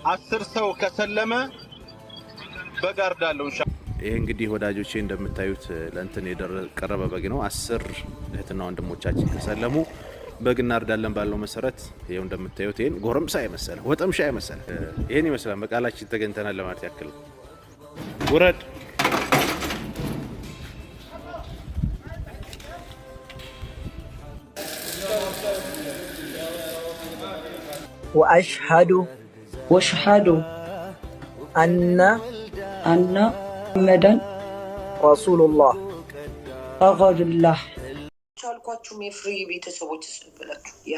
10 ሰው ከሰለመ በጋርዳለው ኢንሻአላህ። ይሄ እንግዲህ ወዳጆቼ እንደምታዩት ለእንትን የቀረበ በግ ነው። 10 እህትና ወንድሞቻችን ከሰለሙ በግ እናርዳለን ባለው መሰረት ይሄው እንደምታዩት ይሄን ጎረምሳ የመሰለ ወጠምሻ የመሰለ ይሄን ይመስላል። በቃላችን ተገኝተናል ለማለት ያክል ውረድ وأشهد أن محمدًا رسول الله أغفر الله ቻልኳችሁ የፍሪ ቤተሰቦች ስለበላችሁ ያ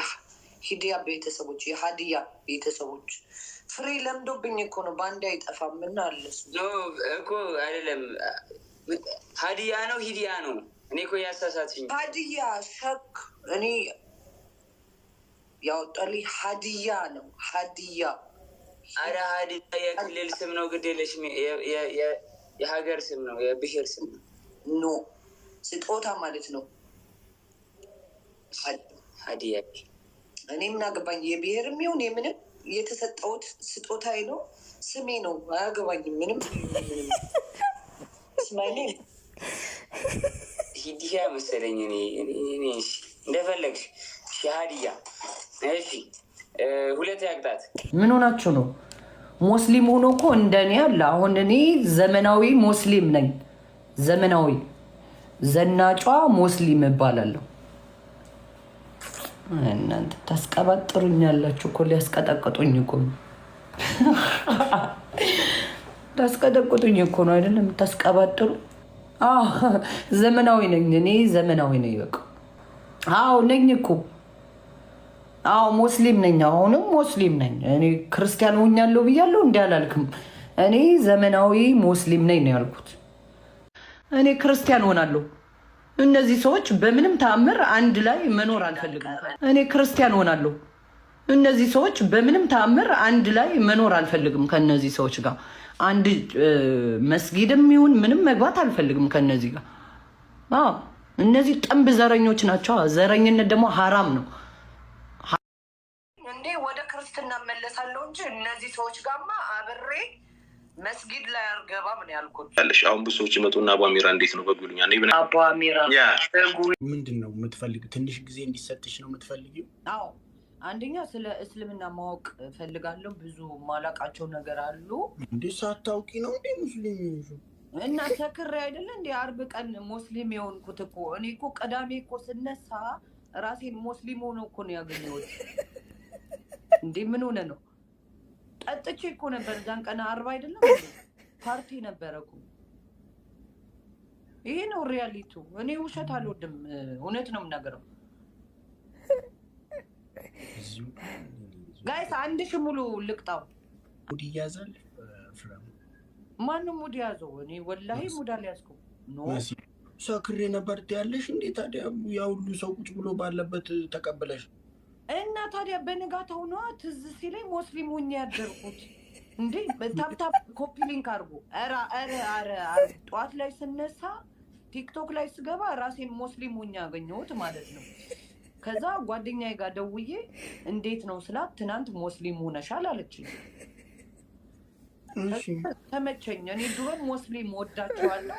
ሂዲያ ቤተሰቦች የሃዲያ ቤተሰቦች ፍሪ ለምዶብኝ እኮ ነው ባንዳ አይጠፋም እና አለስ እኮ አይደለም ሃዲያ ነው ሂዲያ ነው እኔ እኮ ያሳሳትኝ ሃዲያ ሸክ እኔ ያወጣልኝ ሃዲያ ነው ሃዲያ አረ ሃዲያ የክልል ስም ነው ግዴለሽ የሀገር ስም ነው የብሔር ስም ነው ኖ ስጦታ ማለት ነው ሃዲያ እኔ ምን አገባኝ የብሔርም ይሁን የምንም የተሰጠውት ስጦታዬ ነው ስሜ ነው አያገባኝም ምንም ስማይኔ ሂዲያ መሰለኝ እኔ እንደፈለግሽ ሻሃዲያ እሺ ሁለት ያቅጣት ምን ሆናችሁ ነው ሙስሊም ሆኖ እኮ እንደኔ አለ አሁን እኔ ዘመናዊ ሙስሊም ነኝ ዘመናዊ ዘናጯ ሙስሊም እባላለሁ እናንተ ታስቀባጥሩኛላችሁ እኮ ሊያስቀጠቅጡኝ እኮ ታስቀጠቅጡኝ እኮ ነው አይደለም ታስቀባጥሩ ዘመናዊ ነኝ እኔ ዘመናዊ ነኝ በቃ አዎ ነኝ እኮ አዎ ሙስሊም ነኝ አሁንም ሙስሊም ነኝ እኔ ክርስቲያን ሆኛለሁ ብያለሁ እንዴ አላልኩም እኔ ዘመናዊ ሙስሊም ነኝ ነው ያልኩት እኔ ክርስቲያን ሆናለሁ እነዚህ ሰዎች በምንም ተአምር አንድ ላይ መኖር አልፈልግም እኔ ክርስቲያን ሆናለሁ እነዚህ ሰዎች በምንም ተአምር አንድ ላይ መኖር አልፈልግም ከነዚህ ሰዎች ጋር አንድ መስጊድም ይሁን ምንም መግባት አልፈልግም ከነዚህ ጋር አዎ እነዚህ ጥንብ ዘረኞች ናቸው ዘረኝነት ደግሞ ሐራም ነው እንዴ ወደ ክርስትና መለሳለሁ እንጂ እነዚህ ሰዎች ጋርማ አብሬ መስጊድ ላይ አርገባም ነው ያልኩት አለሽ አሁን ብዙዎች ይመጡና አቡ አሚራ እንዴት ነው በጉልኛ ነው አቡ አሚራ ምንድነው የምትፈልጊው ትንሽ ጊዜ እንዲሰጥሽ ነው የምትፈልጊው አዎ አንደኛ ስለ እስልምና ማወቅ ፈልጋለሁ ብዙ ማላቃቸው ነገር አሉ እንዴ ሳታውቂ ነው እንዴ ሙስሊም እና ተከረ አይደለ እንዴ አርብ ቀን ሙስሊም የሆንኩት እኮ እኔ እኮ ቀዳሜ እኮ ስነሳ ራሴን ሙስሊም ሆኖ እኮ ነው ያገኘሁት እንዴ ምን ሆነ ነው ጠጥቼ እኮ ነበር ዛን ቀን አርብ አይደለም ፓርቲ ነበር እኮ ይሄ ነው ሪያሊቲው እኔ ውሸት አልወድም እውነት ነው የምናገረው ጋይስ አንድ ሺህ ሙሉ ልቅጣው ሙድ ይያዛል ፍራም ማንንም ሙድ ያዘው እኔ ወላሂ ሙድ አልያዝኩም ኖ ሰክሬ ነበር ያለሽ እንዴ ታዲያ ያው ሁሉ ሰው ቁጭ ብሎ ባለበት ተቀበለሽ እና ታዲያ በነጋታው ነው ትዝ ሲለኝ ሙስሊም ሆኜ ያደርኩት እንዴ ታፕታፕ ኮፒ ሊንክ አድርጉ አረ ጧት ላይ ስነሳ ቲክቶክ ላይ ስገባ ራሴን ሙስሊም ሆኜ ያገኘሁት ማለት ነው ከዛ ጓደኛዬ ጋር ደውዬ እንዴት ነው ስላት ትናንት ሙስሊም ሆነሻል አለችኝ እሺ ተመቸኝ እኔ ድሮ ሙስሊም ወዳቸዋለሁ